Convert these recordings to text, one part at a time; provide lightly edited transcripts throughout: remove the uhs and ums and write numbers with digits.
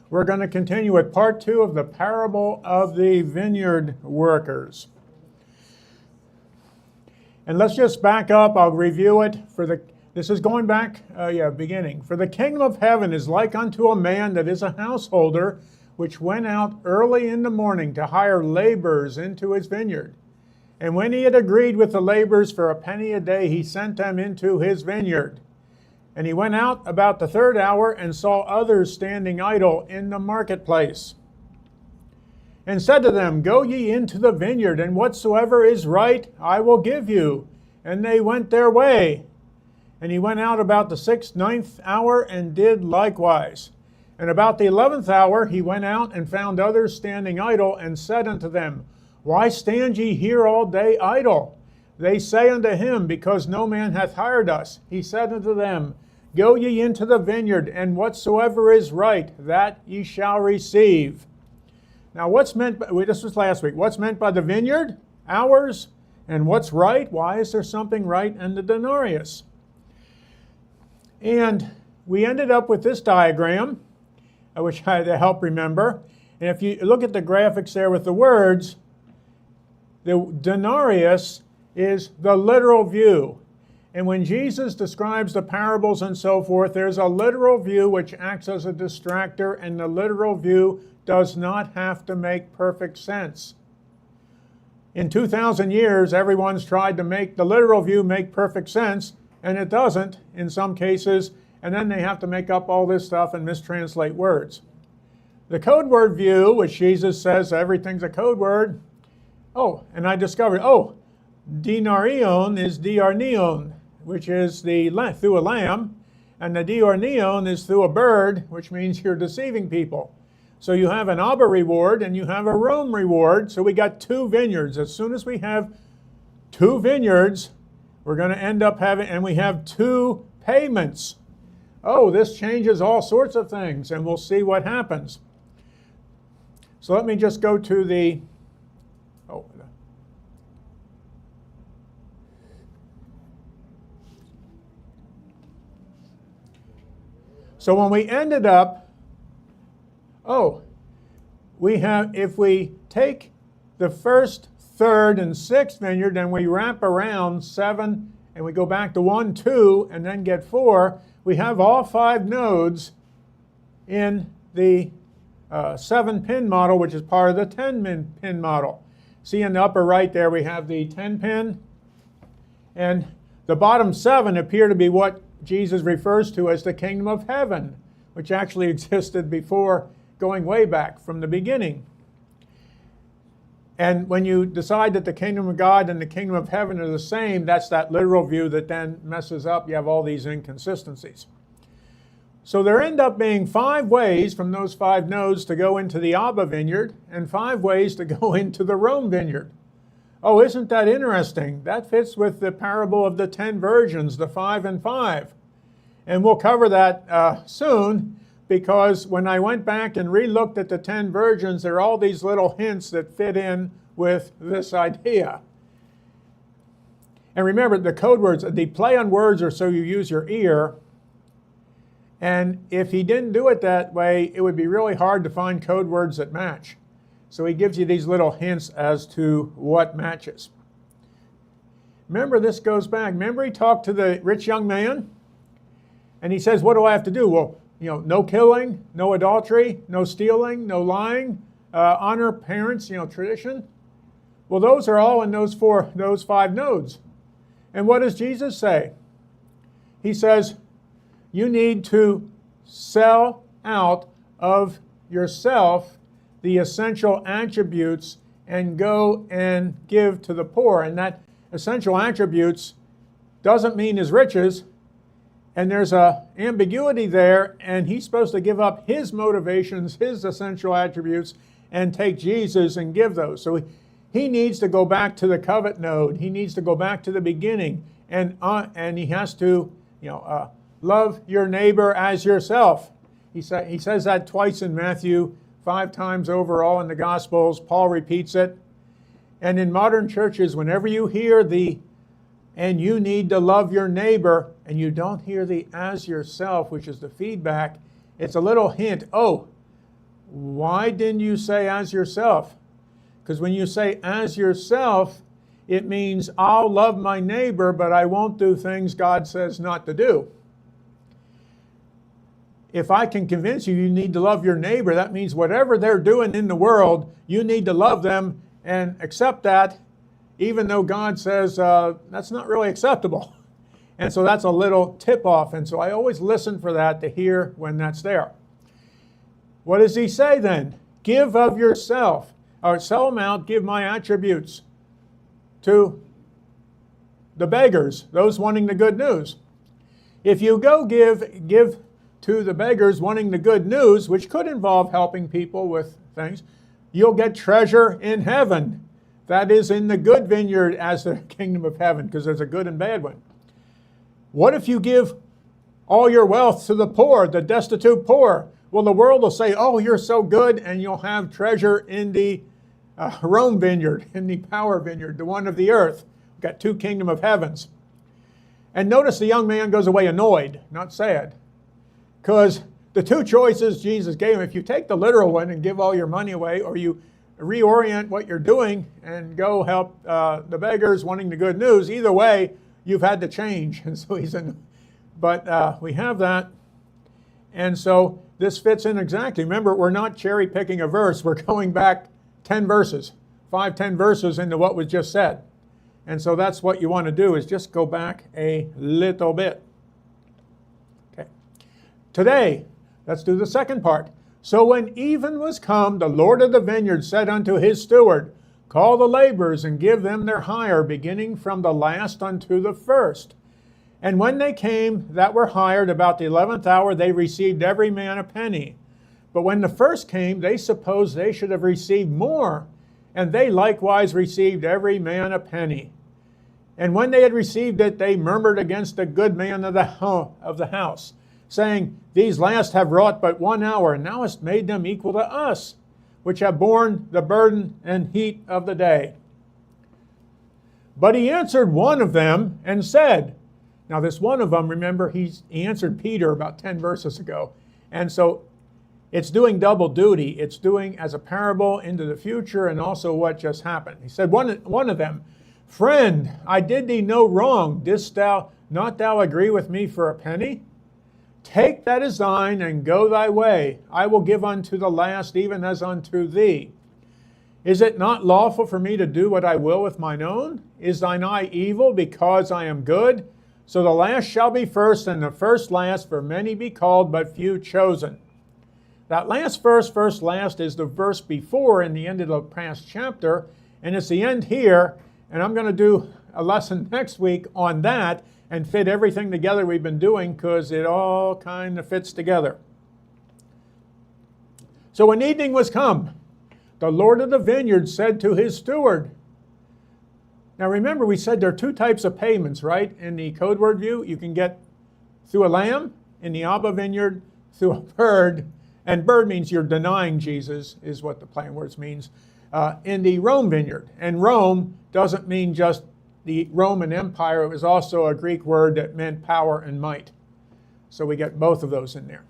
We're going to continue with part 2 of the parable of the vineyard workers. And let's just back up. I'll review it. This is going back, beginning. For the kingdom of heaven is like unto a man that is a householder, which went out early in the morning to hire laborers into his vineyard. And when he had agreed with the laborers for a penny a day, he sent them into his vineyard. And he went out about the 3rd hour and saw others standing idle in the marketplace, and said to them, Go ye into the vineyard, and whatsoever is right I will give you. And they went their way. And he went out about the 6th, 9th hour, and did likewise. And about the 11th hour he went out and found others standing idle, and said unto them, Why stand ye here all day idle? They say unto him, Because no man hath hired us. He said unto them, Go ye into the vineyard, and whatsoever is right, that ye shall receive. Now what's meant by, this was last week, what's meant by the vineyard? Hours. And what's right? Why is there something right in the denarius? And we ended up with this diagram, which I had to help remember. And if you look at the graphics there with the words, the denarius is the literal view. And when Jesus describes the parables and so forth, there's a literal view which acts as a distractor, and the literal view does not have to make perfect sense. In 2,000 years, everyone's tried to make the literal view make perfect sense, and it doesn't in some cases, and then they have to make up all this stuff and mistranslate words. The code word view, which Jesus says everything's a code word. Oh, and I discovered, denarion is diarneon, which is through a lamb, and the diarneon is through a bird, which means you're deceiving people. So you have an Abba reward and you have a Rome reward. So we got 2 vineyards. As soon as we have 2 vineyards, we're going to end up having, and we have 2 payments. Oh, this changes all sorts of things, and we'll see what happens. So let me just go to the, so when we ended up, if we take the 1st, 3rd, and 6th vineyard, and we wrap around 7, and we go back to 1, 2, and then get 4, we have all 5 nodes in the 7-pin model, which is part of the 10-pin model. See in the upper right there, we have the 10-pin, and the bottom 7 appear to be what Jesus refers to as the kingdom of heaven, which actually existed before, going way back from the beginning. And when you decide that the kingdom of God and the kingdom of heaven are the same, that's that literal view that then messes up. You have all these inconsistencies. So there end up being 5 ways from those 5 nodes to go into the Abba vineyard, and 5 ways to go into the Rome vineyard. Oh, isn't that interesting? That fits with the parable of the 10 virgins, the 5 and 5. And we'll cover that soon, because when I went back and re-looked at the 10 virgins, there are all these little hints that fit in with this idea. And remember, the code words, the play on words are so you use your ear. And if he didn't do it that way, it would be really hard to find code words that match. So he gives you these little hints as to what matches. Remember, this goes back. Remember he talked to the rich young man? And he says, what do I have to do? Well, no killing, no adultery, no stealing, no lying, honor parents, tradition. Well, those are all in those 5 nodes. And what does Jesus say? He says, you need to sell out of yourself the essential attributes and go and give to the poor. And that essential attributes doesn't mean his riches. And there's an ambiguity there, and he's supposed to give up his motivations, his essential attributes, and take Jesus and give those. So he needs to go back to the covet node. He needs to go back to the beginning, and he has to, love your neighbor as yourself. He says that twice in Matthew, 5 times overall in the Gospels. Paul repeats it. And in modern churches, whenever you hear and you need to love your neighbor, and you don't hear the as yourself, which is the feedback, it's a little hint, Why didn't you say as yourself? Because when you say as yourself, it means I'll love my neighbor, but I won't do things God says not to do. If I can convince you you need to love your neighbor, that means whatever they're doing in the world, you need to love them and accept that, even though God says that's not really acceptable. And so that's a little tip-off. And so I always listen for that to hear when that's there. What does he say then? Give of yourself, or sell them out, give my attributes to the beggars, those wanting the good news. If you go give to the beggars wanting the good news, which could involve helping people with things, you'll get treasure in heaven. That is in the good vineyard as the kingdom of heaven, because there's a good and bad one. What if you give all your wealth to the poor, the destitute poor? Well, the world will say, oh, you're so good, and you'll have treasure in the Rome vineyard, in the power vineyard, the one of the earth. We've got two kingdom of heavens. And notice the young man goes away annoyed, not sad. Because the two choices Jesus gave him, if you take the literal one and give all your money away, or you reorient what you're doing and go help the beggars wanting the good news, either way, you've had to change. And so but we have that. And so this fits in exactly. Remember, we're not cherry picking a verse. We're going back 10 verses, 10 verses into what was just said. And so that's what you want to do, is just go back a little bit. Okay. Today, let's do the second part. So when even was come, the Lord of the vineyard said unto his steward, call the laborers and give them their hire, beginning from the last unto the first. And when they came that were hired about the 11th hour, they received every man a penny. But when the first came, they supposed they should have received more, and they likewise received every man a penny. And when they had received it, they murmured against the good man of the house, saying, these last have wrought but 1 hour, and thou hast made them equal to us, which have borne the burden and heat of the day. But he answered one of them and said, now this one of them, remember, he answered Peter about 10 verses ago. And so it's doing double duty. It's doing as a parable into the future and also what just happened. He said, one of them, friend, I did thee no wrong. Didst thou not agree with me for a penny? Take that as thine and go thy way. I will give unto the last even as unto thee. Is it not lawful for me to do what I will with mine own? Is thine eye evil because I am good? So the last shall be first, and the first last, for many be called, but few chosen. That last verse, first last, is the verse before in the end of the past chapter, and it's the end here, and I'm going to do a lesson next week on that and fit everything together we've been doing, because it all kind of fits together. So when evening was come, the Lord of the vineyard said to his steward. Now remember, we said there are two types of payments, right? In the code word view, you can get through a lamb. In the Abba vineyard, through a bird. And bird means you're denying Jesus, is what the plain words means. In the Rome vineyard. And Rome doesn't mean just the Roman Empire. It was also a Greek word that meant power and might. So we get both of those in there.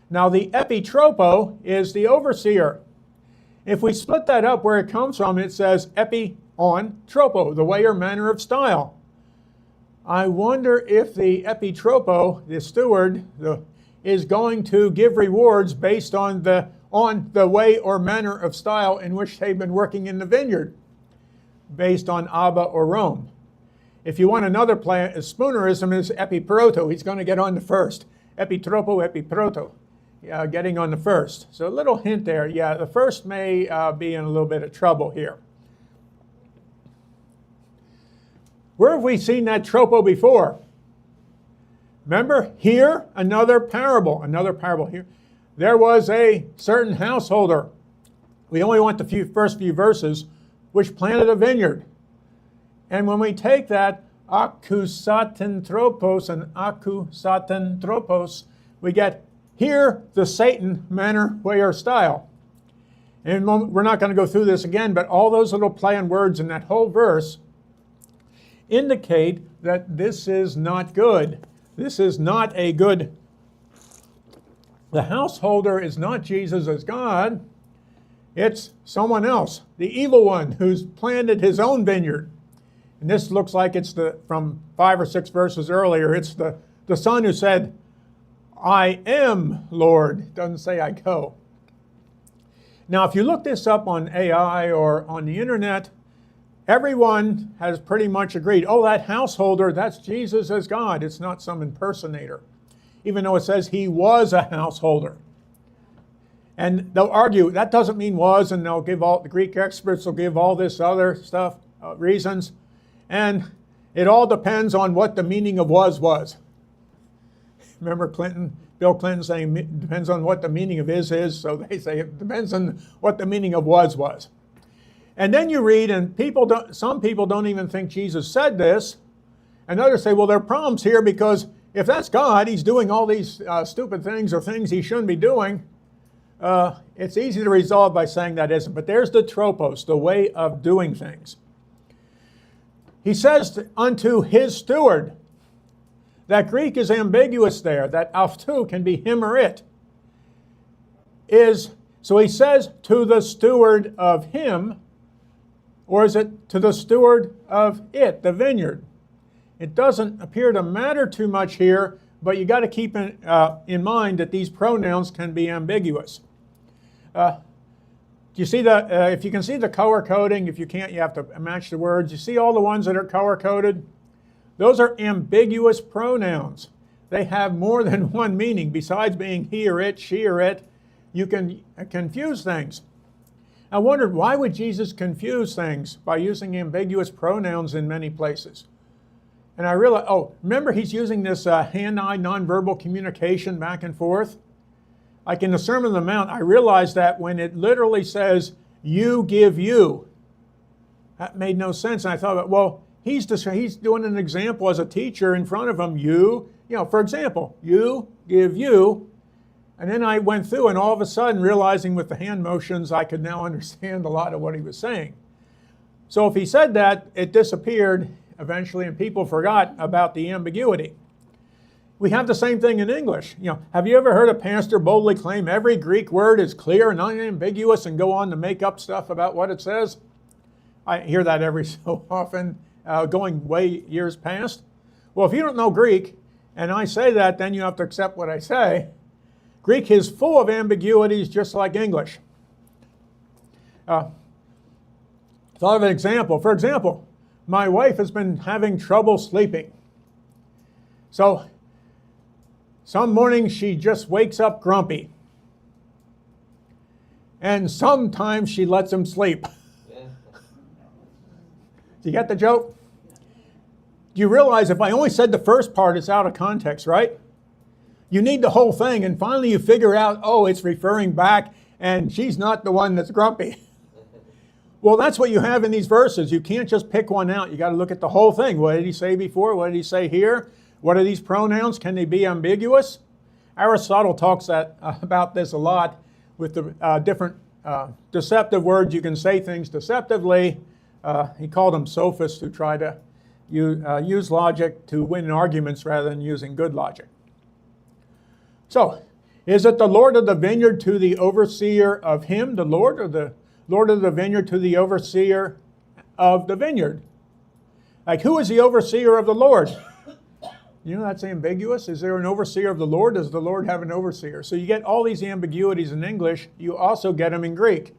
Now the epitropo is the overseer. If we split that up where it comes from, it says epi on tropo, the way or manner of style. I wonder if the epitropo, the steward, is going to give rewards based on the way or manner of style in which they've been working in the vineyard, based on Abba or Rome. If you want another plan, Spoonerism is epiproto. He's going to get on the first. Epitropo, epiproto. Getting on the first. So a little hint there. Yeah, the first may be in a little bit of trouble here. Where have we seen that tropo before? Remember, here, another parable here. There was a certain householder. We only want the first few verses, which planted a vineyard. And when we take that, akousaten and akousaten, we get here the Satan manner, way, or style. And we're not going to go through this again, but all those little play on words in that whole verse indicate that this is not good. This is not a good The householder is not Jesus as God. It's someone else, the evil one who's planted his own vineyard. And this looks like it's from 5 or 6 verses earlier. It's the son who said, I am Lord. It doesn't say I go. Now, if you look this up on AI or on the internet, everyone has pretty much agreed, oh, that householder, that's Jesus as God. It's not some impersonator, even though it says he was a householder. And they'll argue, that doesn't mean was, and they'll give the Greek experts will give all this other stuff, reasons. And it all depends on what the meaning of was. Remember Bill Clinton saying it depends on what the meaning of is, so they say it depends on what the meaning of was. And then you read, and some people don't even think Jesus said this, and others say, well, there are problems here because if that's God, he's doing all these stupid things or things he shouldn't be doing. It's easy to resolve by saying that isn't. But there's the tropos, the way of doing things. He says unto his steward. That Greek is ambiguous there. That aftu can be him or it. So he says to the steward of him, or is it to the steward of it, the vineyard? It doesn't appear to matter too much here, but you got to keep in mind that these pronouns can be ambiguous. You see if you can see the color coding, if you can't, you have to match the words. You see all the ones that are color coded? Those are ambiguous pronouns. They have more than one meaning. Besides being he or it, she or it, you can confuse things. I wondered, why would Jesus confuse things by using ambiguous pronouns in many places? And I realized, remember he's using this hand-eye nonverbal communication back and forth? Like in the Sermon on the Mount, I realized that when it literally says, you give you, that made no sense. And I thought, well, he's doing an example as a teacher in front of him. For example, you give you. And then I went through and all of a sudden realizing with the hand motions, I could now understand a lot of what he was saying. So if he said that, it disappeared eventually and people forgot about the ambiguity. We have the same thing in English. Have you ever heard a pastor boldly claim every Greek word is clear and unambiguous and go on to make up stuff about what it says? I hear that every so often, going way years past. Well, if you don't know Greek, and I say that, then you have to accept what I say. Greek is full of ambiguities just like English. Thought of an example. For example, my wife has been having trouble sleeping. So some mornings she just wakes up grumpy. And sometimes she lets him sleep. Do you get the joke? Do you realize if I only said the first part, it's out of context, right? You need the whole thing, and finally you figure out, it's referring back, and she's not the one that's grumpy. Well, that's what you have in these verses. You can't just pick one out. You got to look at the whole thing. What did he say before? What did he say here? What are these pronouns? Can they be ambiguous? Aristotle talks about this a lot with the different deceptive words. You can say things deceptively. He called them sophists who try to use logic to win arguments rather than using good logic. So, is it the Lord of the vineyard to the overseer of him, the Lord, or the Lord of the vineyard to the overseer of the vineyard? Like, who is the overseer of the Lord? That's ambiguous. Is there an overseer of the Lord? Does the Lord have an overseer? So you get all these ambiguities in English. You also get them in Greek.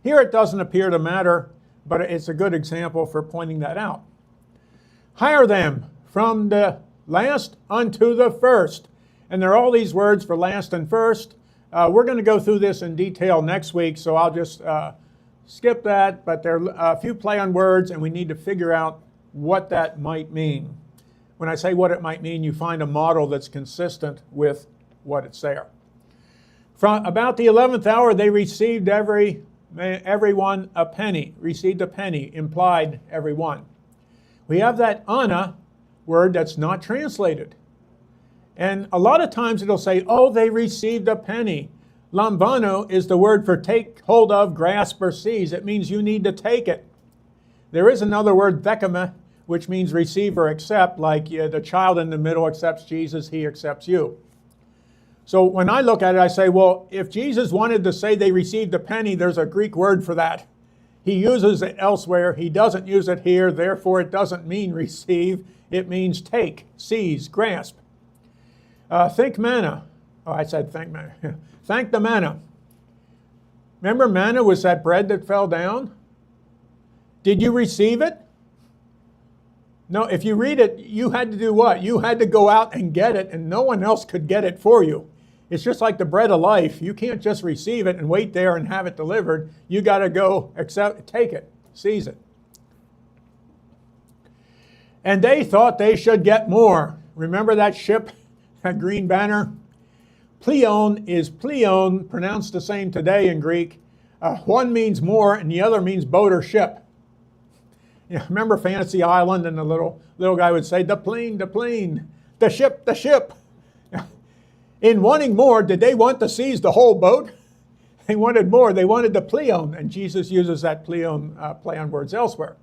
Here it doesn't appear to matter, but it's a good example for pointing that out. Hire them from the last unto the first. And there are all these words for last and first. We're going to go through this in detail next week, so I'll just skip that. But there are a few play on words, and we need to figure out what that might mean. When I say what it might mean, you find a model that's consistent with what it's there. From about the 11th hour, they received everyone a penny. Received a penny, implied everyone. We have that ana word that's not translated. And a lot of times it'll say, they received a penny. Lambano is the word for take hold of, grasp, or seize. It means you need to take it. There is another word, thekame, which means receive or accept, like the child in the middle accepts Jesus, he accepts you. So when I look at it, I say, well, if Jesus wanted to say they received a penny, there's a Greek word for that. He uses it elsewhere. He doesn't use it here. Therefore, it doesn't mean receive. It means take, seize, grasp. Think manna. Oh, I said think manna. Thank the manna. Remember, manna was that bread that fell down? Did you receive it? No, if you read it, you had to do what? You had to go out and get it, and no one else could get it for you. It's just like the bread of life. You can't just receive it and wait there and have it delivered. You got to go take it, seize it. And they thought they should get more. Remember that ship, that green banner? Pleon is pleon, pronounced the same today in Greek. One means more, and the other means boat or ship. You know, remember Fantasy Island, and the little guy would say, the plane, the ship, the ship. In wanting more, did they want to seize the whole boat? They wanted more. They wanted the pleon, and Jesus uses that pleon play on words elsewhere.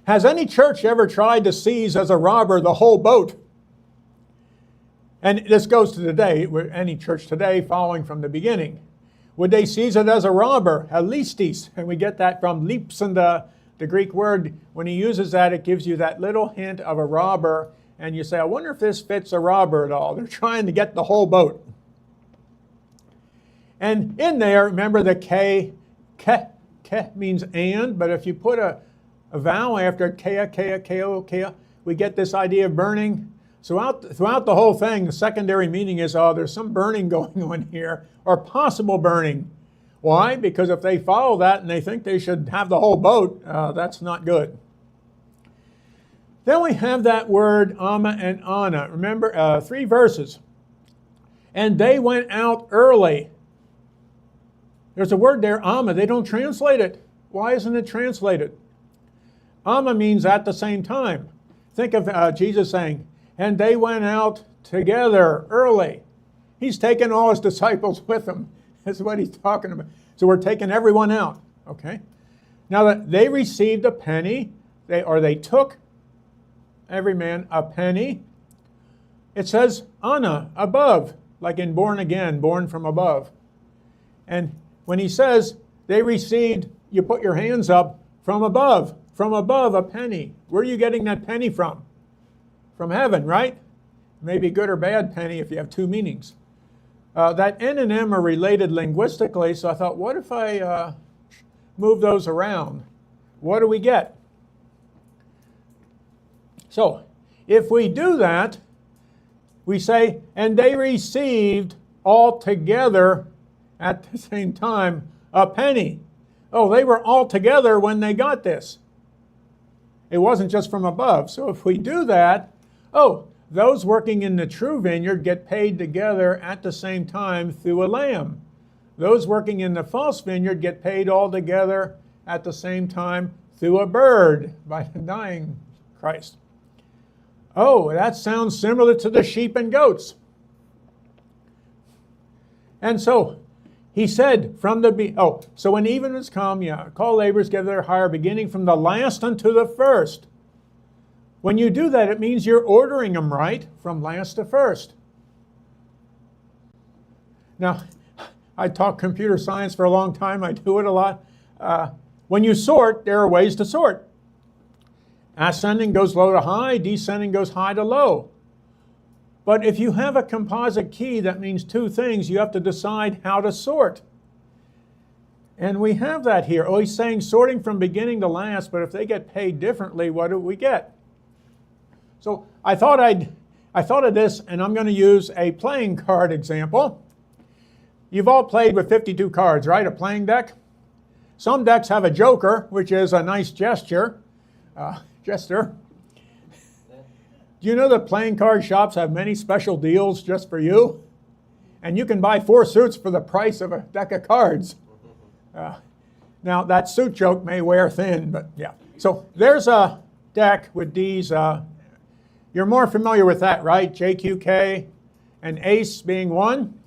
Has any church ever tried to seize as a robber the whole boat? And this goes to today, any church today following from the beginning. Would they seize it as a robber, alistis? And we get that from lips, and the Greek word. When he uses that, it gives you that little hint of a robber. And you say, I wonder if this fits a robber at all. They're trying to get the whole boat. And in there, remember the ke means and, but if you put a vowel after kea, we get this idea of burning. So throughout the whole thing, the secondary meaning is, oh, there's some burning going on here, or possible burning. Why? Because if they follow that and they think they should have the whole boat, that's not good. Then we have that word amma and anna. Remember, 3 verses. And they went out early. There's a word there, amma. They don't translate it. Why isn't it translated? Amma means at the same time. Think of Jesus saying, and they went out together early. He's taken all his disciples with him. That's what he's talking about. So we're taking everyone out. Okay. Now that they received a penny, they took every man a penny. It says Anna, above, like in born again, born from above. And when he says they received, you put your hands up from above a penny. Where are you getting that penny from? From heaven, right? Maybe good or bad penny if you have 2 meanings. That N and M are related linguistically, so I thought, what if I move those around? What do we get? So, if we do that, we say, and they received all together at the same time a penny. Oh, they were all together when they got this. It wasn't just from above. So if we do that, oh, those working in the true vineyard get paid together at the same time through a lamb. Those working in the false vineyard get paid all together at the same time through a bird by denying Christ. Oh, that sounds similar to the sheep and goats. And so he said so when even has come, call laborers, give their hire, beginning from the last unto the first. When you do that, it means you're ordering them right from last to first. Now, I taught computer science for a long time. I do it a lot. When you sort, there are ways to sort. Ascending goes low to high, descending goes high to low. But if you have a composite key, that means 2 things. You have to decide how to sort. And we have that here. Oh, he's saying sorting from beginning to last, but if they get paid differently, what do we get? So I thought of this, and I'm going to use a playing card example. You've all played with 52 cards, right? A playing deck. Some decks have a joker, which is a nice gesture. Jester. Do you know that playing card shops have many special deals just for you? And you can buy 4 suits for the price of a deck of cards. Now, that suit joke may wear thin, but yeah. So there's a deck with these. You're more familiar with that, right? JQK and ace being 1.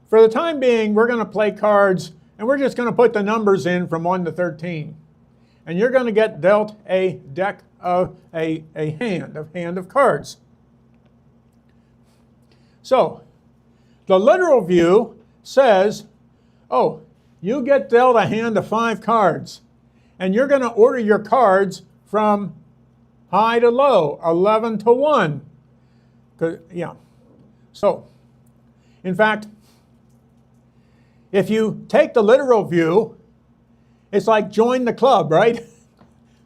For the time being, we're going to play cards, and we're just going to put the numbers in from 1 to 13. And you're going to get dealt a deck of a hand of cards. So, The literal view says, oh, you get dealt a hand of 5 cards, and you're going to order your cards from high to low, 11 to 1. Yeah. So, in fact, if you take the literal view, it's like join the club, right?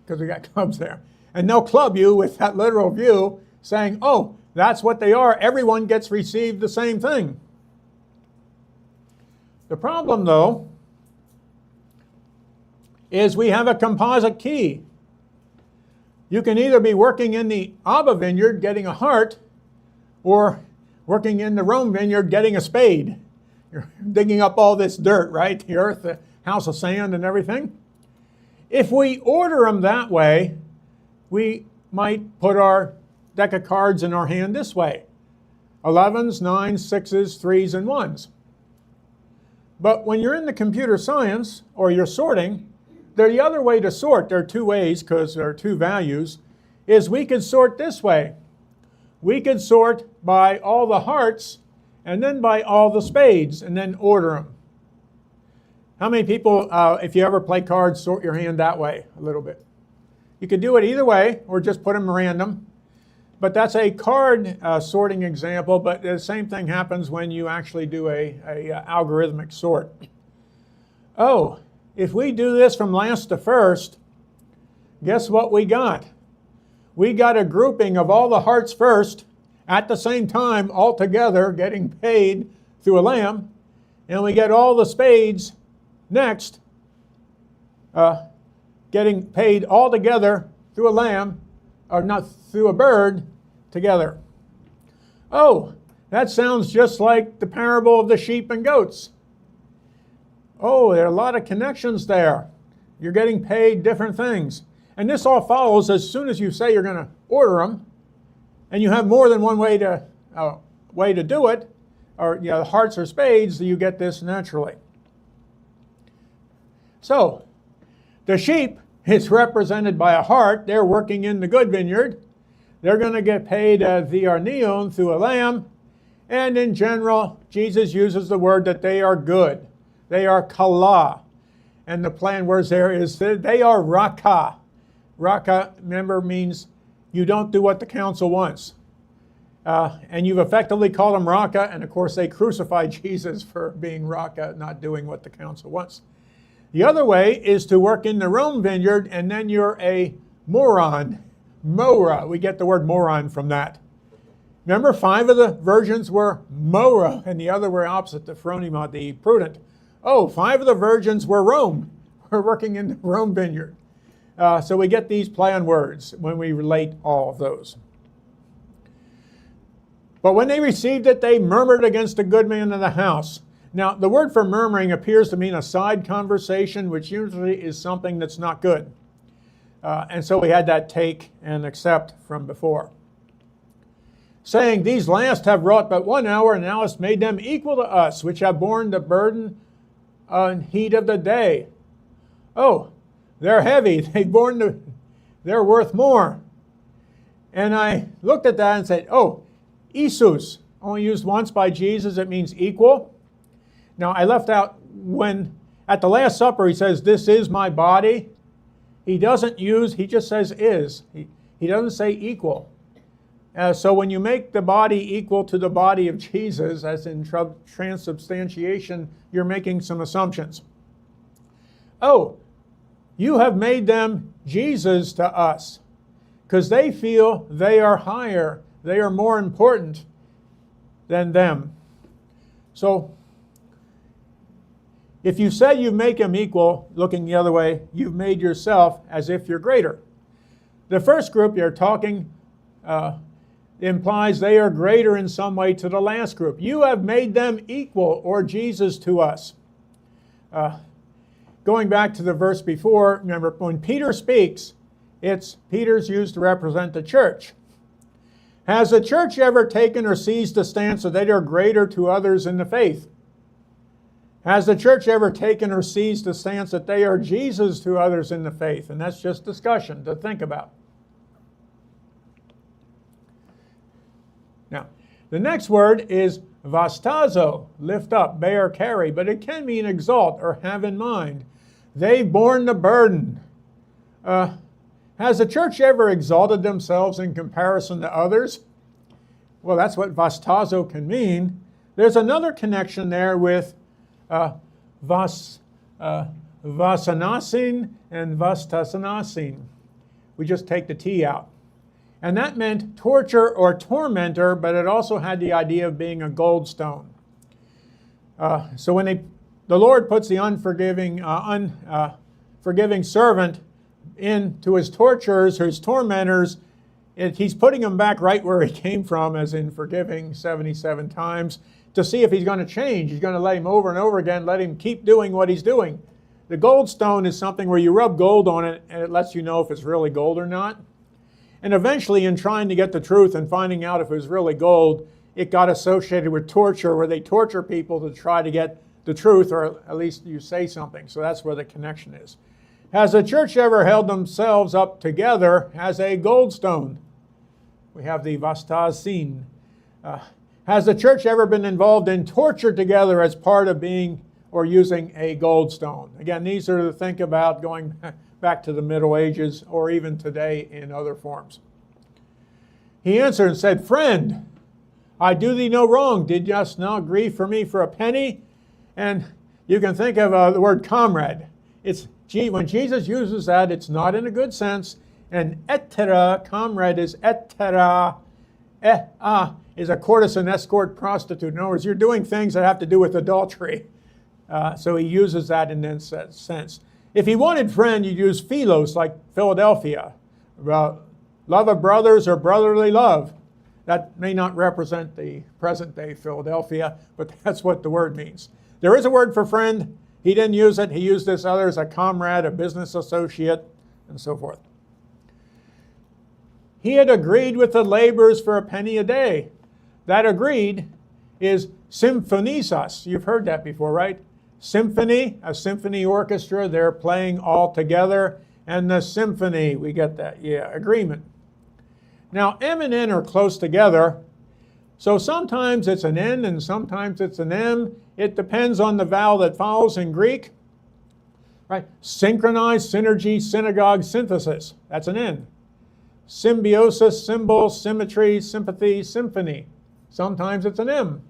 Because we got clubs there. And they'll club you with that literal view saying, oh, that's what they are. Everyone gets received the same thing. The problem, though, is we have a composite key. You can either be working in the Abba vineyard getting a heart, or working in the Rome vineyard getting a spade. You're digging up all this dirt, right? The earth, the house of sand and everything. If we order them that way, we might put our deck of cards in our hand this way. 11s, 9s, 6s, 3s, and 1s. But when you're in the computer science, or you're sorting, the other way to sort, there are 2 ways because there are 2 values, is we could sort this way. We could sort by all the hearts and then by all the spades and then order them. How many people, if you ever play cards, sort your hand that way a little bit? You could do it either way or just put them random. But that's a card sorting example, but the same thing happens when you actually do a algorithmic sort. Oh, if we do this from last to first, guess what we got? We got a grouping of all the hearts first at the same time all together getting paid through a lamb, and we get all the spades next getting paid all together through a lamb, or not through a bird, together. Oh, that sounds just like the parable of the sheep and goats. Oh, there are a lot of connections there. You're getting paid different things. And this all follows as soon as you say you're going to order them, and you have more than one way to do it, or hearts or spades, you get this naturally. So, the sheep is represented by a heart. They're working in the good vineyard. They're going to get paid the arneon through a lamb. And in general, Jesus uses the word that they are good. They are kala. And the plan words there is that they are raka. Raka, remember, means you don't do what the council wants. And you've effectively called them raka, and of course they crucified Jesus for being raka, not doing what the council wants. The other way is to work in the Rome vineyard, and then you're a moron. Mora. We get the word moron from that. Remember, 5 of the virgins were mora, and the other were opposite, the phronima, the prudent. Oh, 5 of the virgins were Rome. We're working in the Rome vineyard. So we get these play on words when we relate all of those. But when they received it, they murmured against the good man of the house. Now, the word for murmuring appears to mean a side conversation, which usually is something that's not good. And so we had that take and accept from before. Saying, these last have wrought but 1 hour, and thou hast made them equal to us, which have borne the burden and heat of the day. Oh, they're heavy. They're worth more. And I looked at that and said, oh, Isus, only used once by Jesus, it means equal. Now, I left out when, at the Last Supper, he says, this is my body. He doesn't use, he just says is. He doesn't say equal. So when you make the body equal to the body of Jesus, as in transubstantiation, you're making some assumptions. Oh, you have made them Jesus to us, because they feel they are higher, they are more important than them. So, if you say you make him equal, looking the other way, you've made yourself as if you're greater. The first group you're talking implies they are greater in some way to the last group. You have made them equal, or Jesus to us. Going back to the verse before, remember, when Peter speaks, Peter's used to represent the church. Has the church ever taken or seized a stance that they are greater to others in the faith? Has the church ever taken or seized a stance that they are Jesus to others in the faith? And that's just discussion to think about. Now, The next word is vastazo, lift up, bear, carry, but it can mean exalt or have in mind. They've borne the burden. Has the church ever exalted themselves in comparison to others? Well, that's what vastazo can mean. There's another connection there with vasanasin and vastasanasin. We just take the T out. And that meant torture or tormentor, but it also had the idea of being a gold stone. So when the Lord puts the unforgiving servant into his torturers, his tormentors, he's putting him back right where he came from, as in forgiving 77 times, to see if he's going to change. He's going to let him over and over again, let him keep doing what he's doing. The gold stone is something where you rub gold on it and it lets you know if it's really gold or not. And eventually, in trying to get the truth and finding out if it was really gold, it got associated with torture, where they torture people to try to get the truth, or at least you say something. So that's where the connection is. Has the church ever held themselves up together as a gold stone? We have the vastazin. Has the church ever been involved in torture together as part of being or using a gold stone? Again, these are to think about going back to the Middle Ages or even today in other forms. He answered and said, Friend, I do thee no wrong. Did just not grieve for me for a penny? And you can think of the word comrade. When Jesus uses that, it's not in a good sense. And etera, comrade, is etera. Is a courtesan, escort, prostitute. In other words, you're doing things that have to do with adultery. So he uses that in that sense. If he wanted friend, you'd use philos, like Philadelphia. Love of brothers or brotherly love. That may not represent the present-day Philadelphia, but that's what the word means. There is a word for friend. He didn't use it. He used this other as a comrade, a business associate, and so forth. He had agreed with the laborers for a penny a day. That agreed is symphonisas. You've heard that before, right? Symphony, a symphony orchestra, they're playing all together. And the symphony, we get that, yeah, agreement. Now, M and N are close together. So sometimes it's an N and sometimes it's an M. It depends on the vowel that follows in Greek. Right? Synchronize, synergy, synagogue, synthesis. That's an N. Symbiosis, symbol, symmetry, sympathy, symphony. Sometimes it's an M.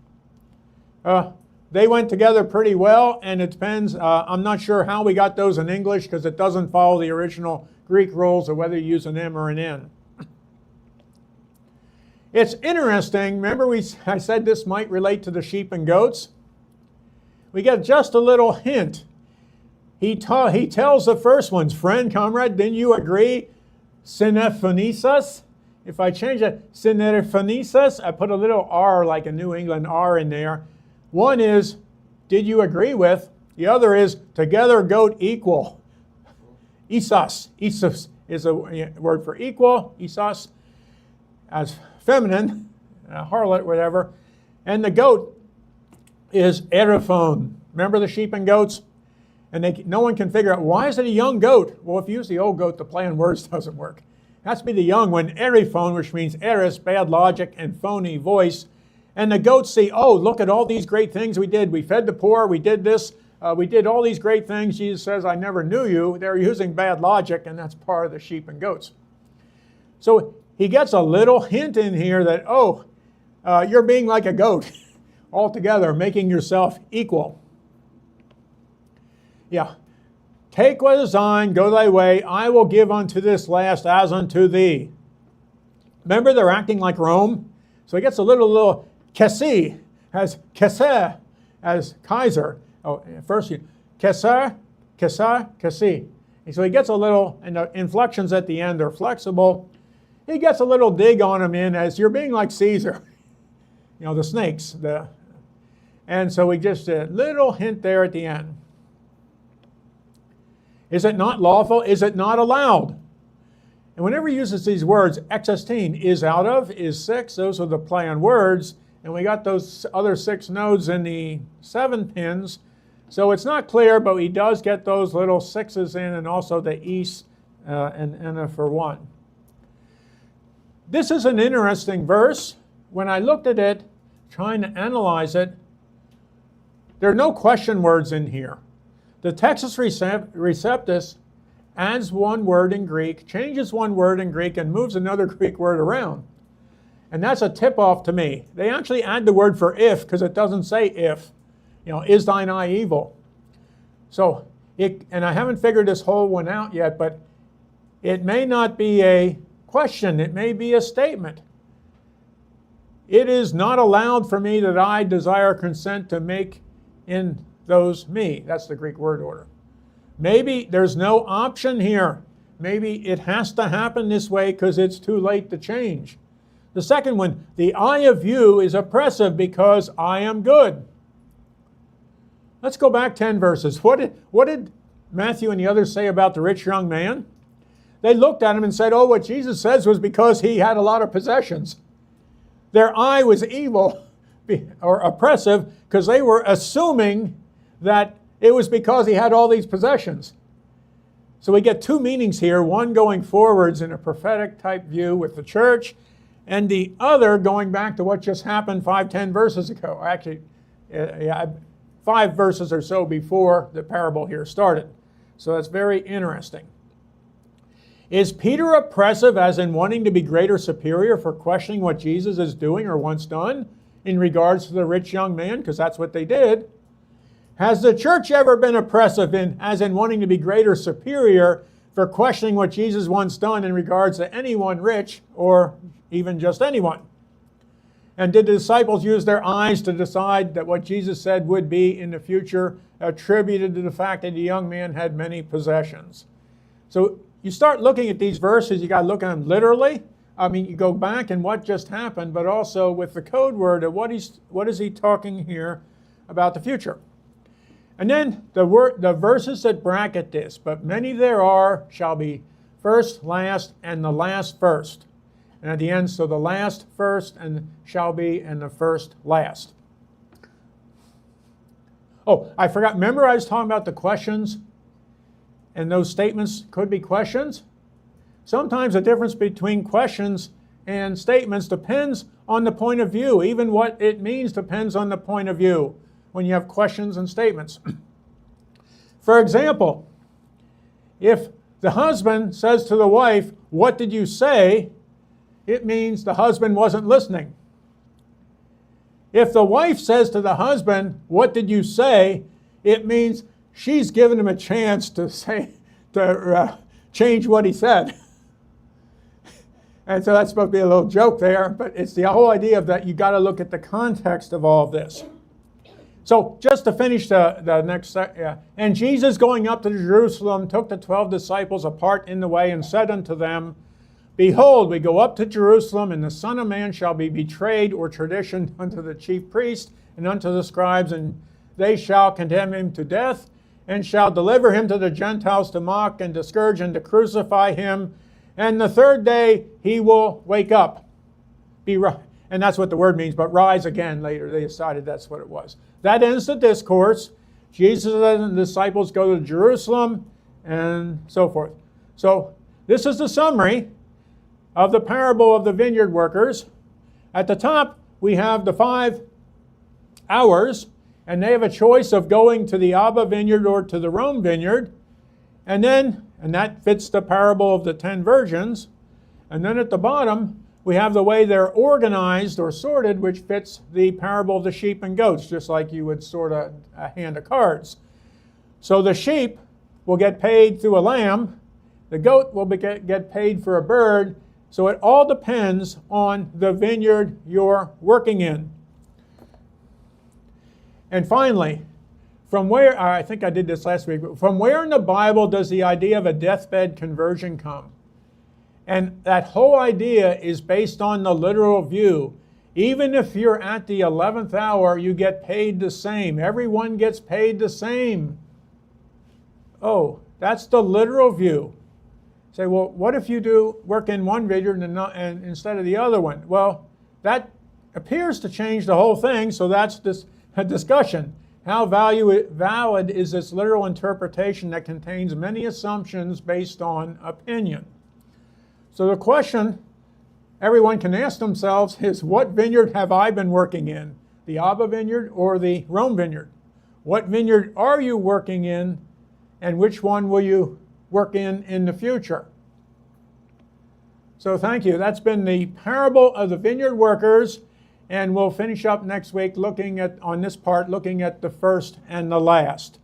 They went together pretty well, and it depends. I'm not sure how we got those in English because it doesn't follow the original Greek rules of whether you use an M or an N. It's interesting. Remember I said this might relate to the sheep and goats? We get just a little hint. He tells the first ones, friend, comrade, didn't you agree? Synephonisas. If I change it, synephonisas, I put a little R like a New England R in there. One is, did you agree with? The other is, together goat equal. Isas. Isas is a word for equal. Isas as feminine, harlot, whatever. And the goat is eriphone. Remember the sheep and goats? And no one can figure out, why is it a young goat? Well, if you use the old goat, the play on words doesn't work. It has to be the young one, eriphone, which means eris, bad logic, and phony, voice. And the goats see, oh, look at all these great things we did. We fed the poor, we did this, we did all these great things. Jesus says, I never knew you. They're using bad logic, and that's part of the sheep and goats. So he gets a little hint in here that, oh, you're being like a goat altogether, making yourself equal. Yeah. Take what is thine, go thy way. I will give unto this last as unto thee. Remember, they're acting like Rome. So he gets a little Kessi, has Kesser as Kaiser. Oh, first, Kesser, Kessi. And so he gets a little, and the inflections at the end are flexible. He gets a little dig on him in as you're being like Caesar. You know, the snakes. And so we just a little hint there at the end. Is it not lawful? Is it not allowed? And whenever he uses these words, existing, is out of, is six, those are the play on words. And we got those other 6 nodes in the 7 pins. So it's not clear, but he does get those little 6s in, and also the east and a for 1. This is an interesting verse. When I looked at it, trying to analyze it, there are no question words in here. The Textus Receptus adds one word in Greek, changes one word in Greek, and moves another Greek word around. And that's a tip-off to me. They actually add the word for if, because it doesn't say if. Is thine eye evil? So, and I haven't figured this whole one out yet, but it may not be a question. It may be a statement. It is not allowed for me that I desire consent to make in those me. That's the Greek word order. Maybe there's no option here. Maybe it has to happen this way because it's too late to change. The second one, the eye of you is oppressive because I am good. Let's go back 10 verses. What did Matthew and the others say about the rich young man? They looked at him and said, what Jesus says was because he had a lot of possessions. Their eye was evil or oppressive because they were assuming that it was because he had all these possessions. So we get two meanings here, one going forwards in a prophetic type view with the church, and the other going back to what just happened 5-10 verses ago. Actually, 5 verses or so before the parable here started. So that's very interesting. Is Peter oppressive as in wanting to be greater superior for questioning what Jesus is doing or once done in regards to the rich young man? Because that's what they did. Has the church ever been oppressive as in wanting to be greater superior for questioning what Jesus once done in regards to anyone rich or even just anyone? And did the disciples use their eyes to decide that what Jesus said would be in the future attributed to the fact that the young man had many possessions? So you start looking at these verses, you got to look at them literally. I mean, you go back and what just happened, but also with the code word of what is he talking here about the future. And then the verses that bracket this, but many there are shall be first, last, and the last first. And at the end, so the last first and shall be and the first last. Oh, I forgot. Remember I was talking about the questions? And those statements could be questions. Sometimes the difference between questions and statements depends on the point of view. Even what it means depends on the point of view when you have questions and statements. For example, if the husband says to the wife, "What did you say?" it means the husband wasn't listening. If the wife says to the husband, "What did you say?" it means she's given him a chance to change what he said. And so that's supposed to be a little joke there, but it's the whole idea of that you got to look at the context of all of this. So just to finish the next, and Jesus going up to Jerusalem took the 12 disciples apart in the way and said unto them, "Behold, we go up to Jerusalem, and the Son of Man shall be betrayed or traditioned unto the chief priests and unto the scribes, and they shall condemn him to death, and shall deliver him to the Gentiles to mock and to scourge and to crucify him. And the third day he will wake up." And that's what the word means, but rise again later. They decided that's what it was. That ends the discourse. Jesus and the disciples go to Jerusalem and so forth. So this is the summary of the parable of the vineyard workers. At the top, we have the 5 hours, and they have a choice of going to the Abba vineyard or to the Rome vineyard. And that fits the parable of the 10 virgins. And then at the bottom, we have the way they're organized or sorted, which fits the parable of the sheep and goats, just like you would sort a hand of cards. So the sheep will get paid through a lamb. The goat will get paid for a bird. So it all depends on the vineyard you're working in. And finally, from where, I think I did this last week, but from where in the Bible does the idea of a deathbed conversion come? And that whole idea is based on the literal view. Even if you're at the 11th hour, you get paid the same. Everyone gets paid the same. Oh, that's the literal view. Say, well, what if you do work in one vineyard and instead of the other one? Well, that appears to change the whole thing, so that's a discussion. How valid is this literal interpretation that contains many assumptions based on opinion? So the question everyone can ask themselves is, what vineyard have I been working in? the Abba vineyard or the Rome vineyard? What vineyard are you working in, and which one will you work in the future? So thank you. That's been the parable of the vineyard workers, and we'll finish up next week looking at, on this part, looking at the first and the last.